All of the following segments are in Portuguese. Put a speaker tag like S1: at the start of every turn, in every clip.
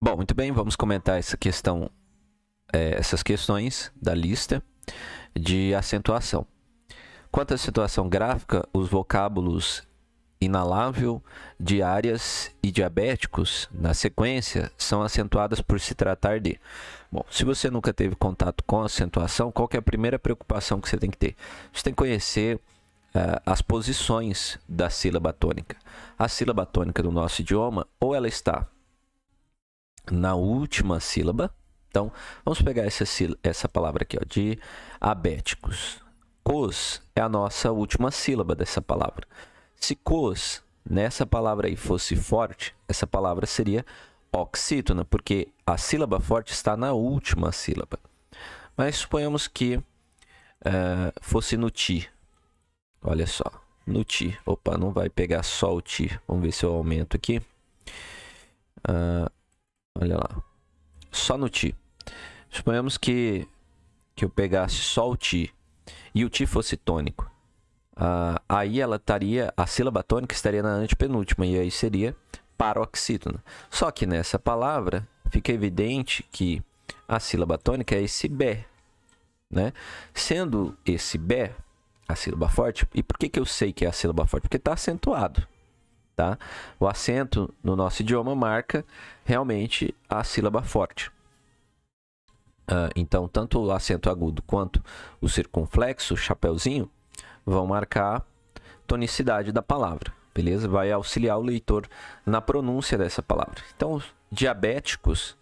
S1: Bom, muito bem, vamos comentar essa questão, essas questões da lista de acentuação. Quanto à acentuação gráfica, os vocábulos inalável, diárias e diabéticos, na sequência, são acentuadas por se tratar de... Bom, se você nunca teve contato com acentuação, qual que é a primeira preocupação que você tem que ter? Você tem que conhecer as posições da sílaba tônica. A sílaba tônica do nosso idioma, ou ela está na última sílaba. Então, vamos pegar essa palavra aqui, ó, diabéticos. Cos é a nossa última sílaba dessa palavra. Se cos, nessa palavra aí, fosse forte, essa palavra seria oxítona, porque a sílaba forte está na última sílaba. Mas suponhamos que fosse no ti. Olha só, no ti. Opa, não vai pegar só o ti. Vamos ver se eu aumento aqui. Olha lá. Só no ti. Suponhamos que eu pegasse só o ti e o ti fosse tônico. Aí ela estaria, a sílaba tônica estaria na antepenúltima e aí seria paroxítona. Só que nessa palavra fica evidente que a sílaba tônica é esse bé, né? Sendo esse bé a sílaba forte, e por que eu sei que é a sílaba forte? Porque está acentuado, tá? O acento no nosso idioma marca realmente a sílaba forte. Então, tanto o acento agudo quanto o circunflexo, o chapeuzinho, vão marcar a tonicidade da palavra, beleza? Vai auxiliar o leitor na pronúncia dessa palavra. Então, diabéticos,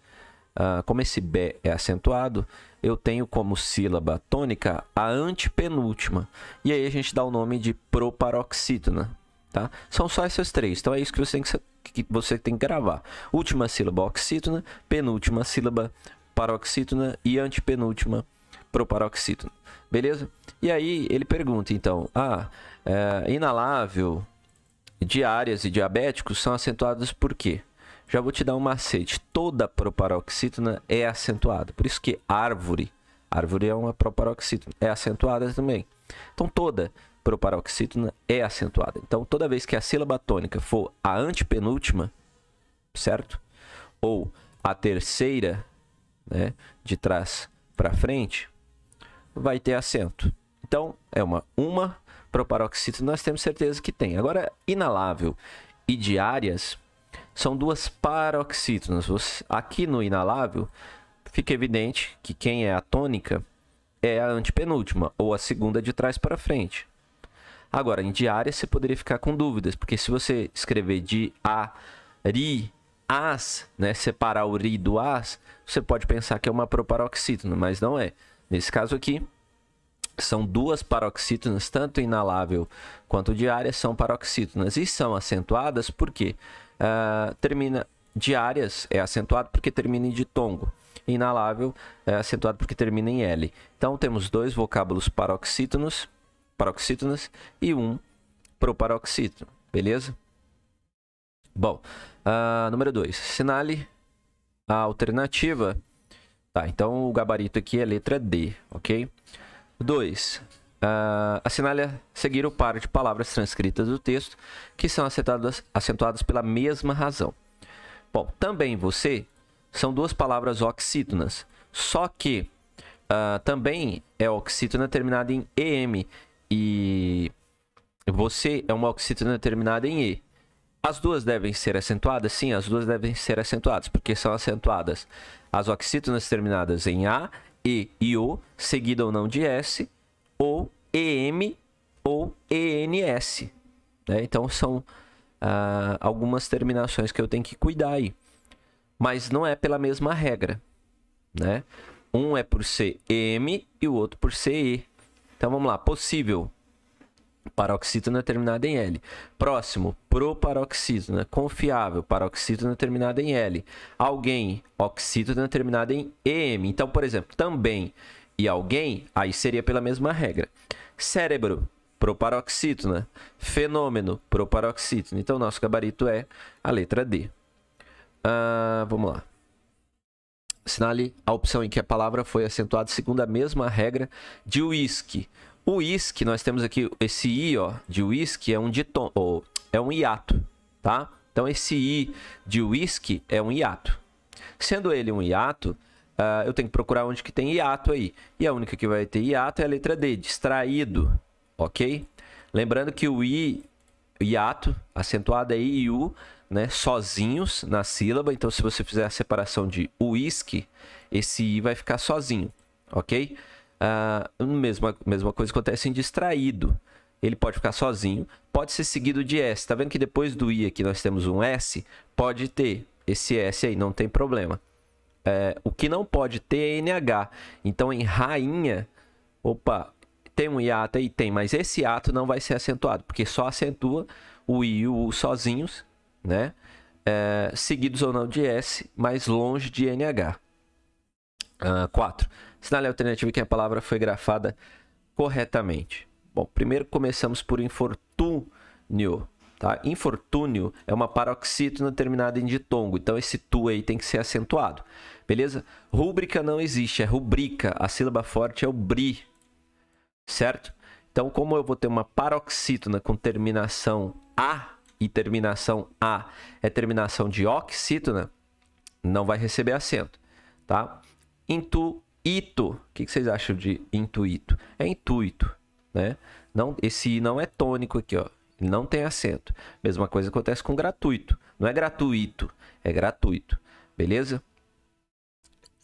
S1: como esse bé é acentuado, eu tenho como sílaba tônica a antepenúltima. E aí a gente dá o nome de proparoxítona, tá? São só essas três. Então, é isso que você tem que gravar. Última sílaba oxítona, penúltima sílaba paroxítona e antepenúltima proparoxítona. Beleza? E aí ele pergunta, então, inalável, diárias e diabéticos são acentuados por quê? Já vou te dar um macete. Toda proparoxítona é acentuada. Por isso que árvore é uma proparoxítona, é acentuada também. Então, toda proparoxítona é acentuada. Então, toda vez que a sílaba tônica for a antepenúltima, certo? Ou a terceira, né, de trás para frente, vai ter acento. Então, é uma proparoxítona, nós temos certeza que tem. Agora, inalável e diárias são duas paroxítonas. Aqui no inalável, fica evidente que quem é a tônica é a antepenúltima, ou a segunda de trás para frente. Agora, em diárias, você poderia ficar com dúvidas, porque se você escrever de a, ri, as, né, separar o ri do as, você pode pensar que é uma proparoxítona, mas não é. Nesse caso aqui, são duas paroxítonas, tanto inalável quanto diária, são paroxítonas e são acentuadas porque diárias é acentuado porque termina em ditongo, inalável é acentuado porque termina em L. Então temos dois vocábulos paroxítonas e um proparoxítono, beleza? Bom, número 2, assinale a alternativa. Tá, então o gabarito aqui é a letra D, ok? 2. Assinale a seguir o par de palavras transcritas do texto que são acentuadas pela mesma razão. Bom, também você são duas palavras oxítonas, só que também é oxítona terminada em EM e você é uma oxítona terminada em E. As duas devem ser acentuadas? Sim, as duas devem ser acentuadas, porque são acentuadas as oxítonas terminadas em A, E e O, seguida ou não de S, ou EM ou ENS. Né? Então, são algumas terminações que eu tenho que cuidar aí. Mas não é pela mesma regra. Né? Um é por ser EM e o outro por ser E. Então, vamos lá. Possível. Paroxítona terminada em L. Próximo, proparoxítona. Confiável, paroxítona terminada em L. Alguém, oxítona terminada em EM. Então, por exemplo, também e alguém, aí seria pela mesma regra. Cérebro, proparoxítona. Fenômeno, proparoxítona. Então, nosso gabarito é a letra D. Vamos lá. Assinale a opção em que a palavra foi acentuada segundo a mesma regra de uísque. O uísque, nós temos aqui esse i, ó, de uísque é um ditongo, é um hiato, tá? Então esse i de uísque é um hiato. Sendo ele um hiato, eu tenho que procurar onde que tem hiato aí. E a única que vai ter hiato é a letra D, distraído, ok? Lembrando que o I, hiato, acentuado é I e U, né, sozinhos na sílaba. Então, se você fizer a separação de uísque, esse I vai ficar sozinho, ok? Mesma coisa acontece em distraído. Ele pode ficar sozinho, pode ser seguido de S. Tá vendo que depois do I aqui nós temos um S? Pode ter esse S aí, não tem problema. O que não pode ter é NH. Então, em rainha, opa, tem um hiato aí? Tem, mas esse hiato não vai ser acentuado, porque só acentua o I e o U sozinhos, né? Seguidos ou não de S, mas longe de NH. 4. Sinale alternativo que a palavra foi grafada corretamente. Bom, primeiro começamos por infortúnio. Tá? Infortúnio é uma paroxítona terminada em ditongo. Então, esse tu aí tem que ser acentuado. Beleza? Rúbrica não existe, é rubrica. A sílaba forte é o bri. Certo? Então, como eu vou ter uma paroxítona com terminação A e terminação A é terminação de oxítona, não vai receber acento. Tá? Intuito. O que vocês acham de intuito? É intuito. Né? Não, esse I não é tônico aqui, ó. Ele não tem acento. Mesma coisa acontece com gratuito. Não é gratuito, é gratuito. Beleza?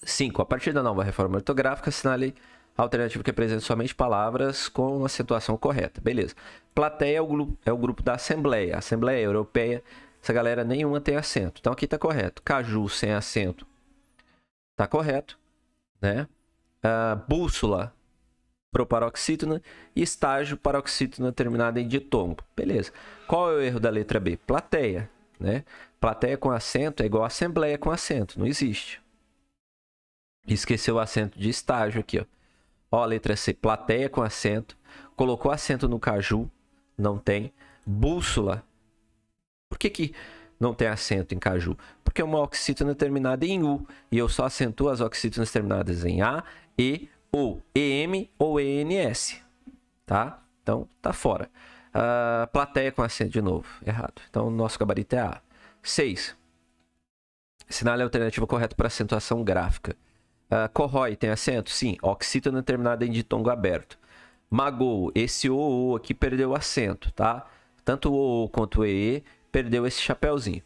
S1: 5. A partir da nova reforma ortográfica, assinale alternativo que apresenta somente palavras com acentuação correta. Beleza. Plateia é o grupo da Assembleia. Assembleia Europeia, essa galera nenhuma tem acento. Então aqui está correto. Caju sem acento. Está correto. Né? Bússola proparoxítona e estágio paroxítona terminada em ditongo. Beleza. Qual é o erro da letra B? Plateia. Né? Plateia com acento é igual a assembleia com acento. Não existe. Esqueceu o acento de estágio aqui. Ó, a letra C. Plateia com acento. Colocou acento no caju. Não tem. Bússola. Por que não tem acento em caju? Porque é uma oxítona terminada em U. E eu só acentuo as oxítonas terminadas em A, E, ou EM ou ENS, tá? Então, tá fora. Plateia com acento de novo, errado. Então, o nosso gabarito é A. 6. Sinale alternativo correto para acentuação gráfica. Corrói tem acento? Sim. Oxítona terminada em ditongo aberto. Magou, esse O aqui perdeu o acento, tá? Tanto o quanto o EE perdeu esse chapéuzinho.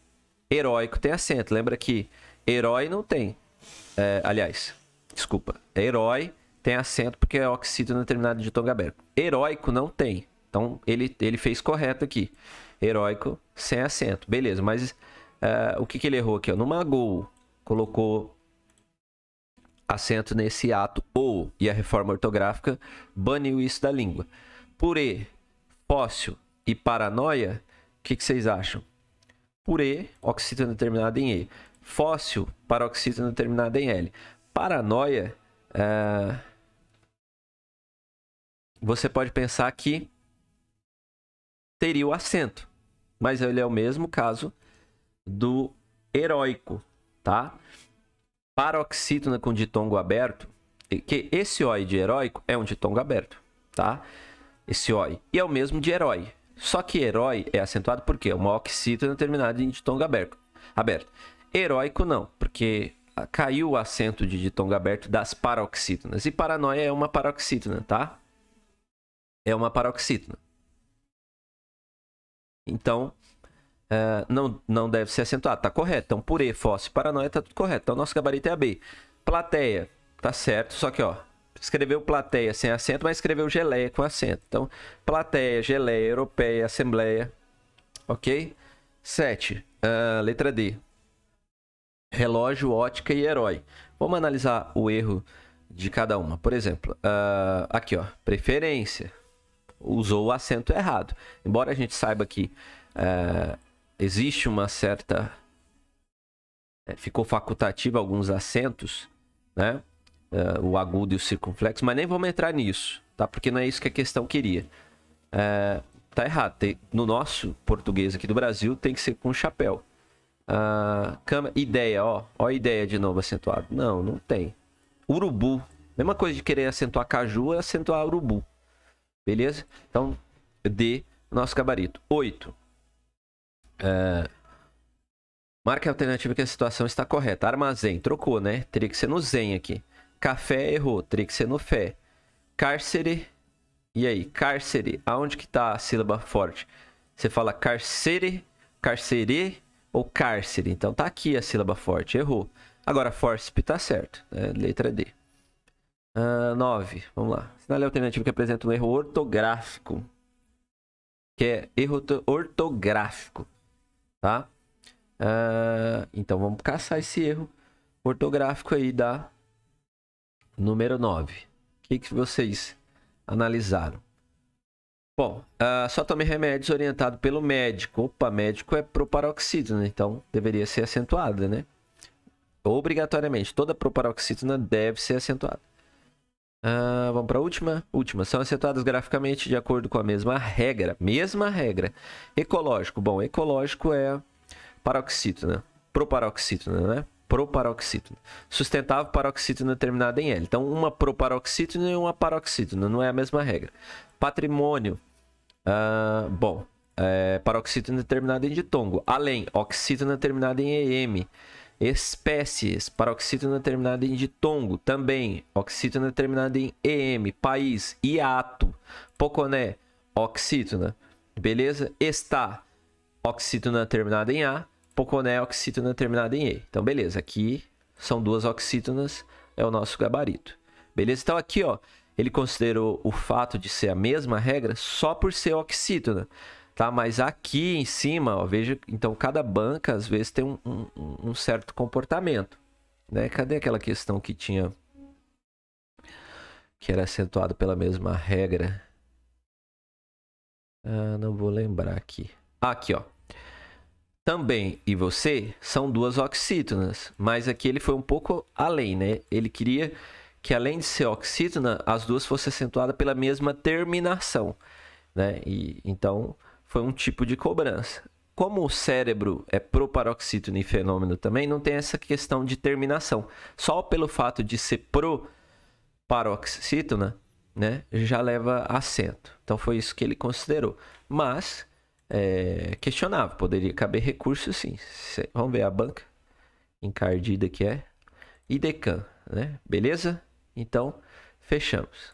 S1: Heróico tem acento. Lembra que herói não tem. Aliás, desculpa. Herói tem acento porque é oxítona terminada de ditongo aberto. Heróico não tem. Então, ele fez correto aqui. Heróico sem acento. Beleza, mas o que ele errou aqui? Ó? No magou, colocou acento nesse ato ou, e a reforma ortográfica baniu isso da língua. Purê, fóssil e paranoia, o que vocês acham? Purê, oxítona terminada em E. Fóssil, paroxítona terminada em L. Paranoia, você pode pensar que teria o acento, mas ele é o mesmo caso do heróico, tá? Paroxítona com ditongo aberto, que esse oi de heróico é um ditongo aberto, tá? Esse oi. E é o mesmo de herói. Só que herói é acentuado porque é uma oxítona terminada em ditongo aberto. Heróico não, porque caiu o acento de ditongo aberto das paroxítonas. E paranoia é uma paroxítona, tá? É uma paroxítona. Então, não deve ser acentuado. Tá correto. Então, purê, fóssil, paranoia, tá tudo correto. Então, nosso gabarito é a B. Plateia, tá certo. Só que, ó, escreveu plateia sem acento, mas escreveu geleia com acento. Então, plateia, geleia, europeia, assembleia. Ok? 7. Letra D. Relógio, ótica e herói. Vamos analisar o erro de cada uma. Por exemplo, aqui, ó, preferência. Usou o acento errado. Embora a gente saiba que existe uma certa... ficou facultativo alguns acentos, né? O agudo e o circunflexo, mas nem vamos entrar nisso, tá? Porque não é isso que a questão queria. Tá errado. No nosso português aqui do Brasil tem que ser com chapéu. Ideia, ó a ideia de novo acentuado. Não tem. Urubu. Mesma coisa de querer acentuar caju é acentuar urubu. Beleza? Então, D, nosso gabarito. 8. Marque a alternativa que a situação está correta. Armazém, trocou, né? Teria que ser no zen aqui. Café, errou. Teria que ser no fé. Cárcere. E aí? Cárcere. Aonde que tá a sílaba forte? Você fala cárcere, carcere ou cárcere. Então tá aqui a sílaba forte. Errou. Agora, forceps tá certo. Né? Letra D. 9. Vamos lá. Assinale a alternativa que apresenta um erro ortográfico. Que é erro ortográfico. Tá? Então vamos caçar esse erro ortográfico aí da número 9. O que vocês analisaram? Bom, só tome remédios orientado pelo médico. Opa, médico é proparoxítona, então deveria ser acentuada, né? Obrigatoriamente, toda proparoxítona deve ser acentuada. Vamos para a última. Última, são acentuadas graficamente de acordo com a mesma regra. Mesma regra. Ecológico. Bom, ecológico é paroxítona. Proparoxítona, né? Proparoxítona. Sustentável, paroxítona terminada em L. Então, uma proparoxítona e uma paroxítona. Não é a mesma regra. Patrimônio. Paroxítona terminada em ditongo. Além, oxítona terminada em EM. Espécies, paroxítona terminada em ditongo. Também, oxítona terminada em EM. País, hiato. Poconé, oxítona. Beleza? Está, oxítona terminada em A. Poconé, oxítona terminada em E. Então, beleza. Aqui são duas oxítonas. É o nosso gabarito. Beleza? Então, aqui, ó, ele considerou o fato de ser a mesma regra só por ser oxítona. Tá? Mas aqui em cima, ó, veja, então cada banca às vezes tem um certo comportamento, né? Cadê aquela questão que tinha, que era acentuado pela mesma regra? Não vou lembrar aqui. Aqui, ó. Também e você são duas oxítonas, mas aqui ele foi um pouco além, né? Ele queria que além de ser oxítona, as duas fossem acentuadas pela mesma terminação, né? E então foi um tipo de cobrança. Como o cérebro é proparoxítona e fenômeno também, não tem essa questão de terminação. Só pelo fato de ser proparoxítona, né, já leva acento. Então foi isso que ele considerou. Mas, questionável, poderia caber recurso sim. Vamos ver a banca encardida que é. IDECAN, né? Beleza? Então, fechamos.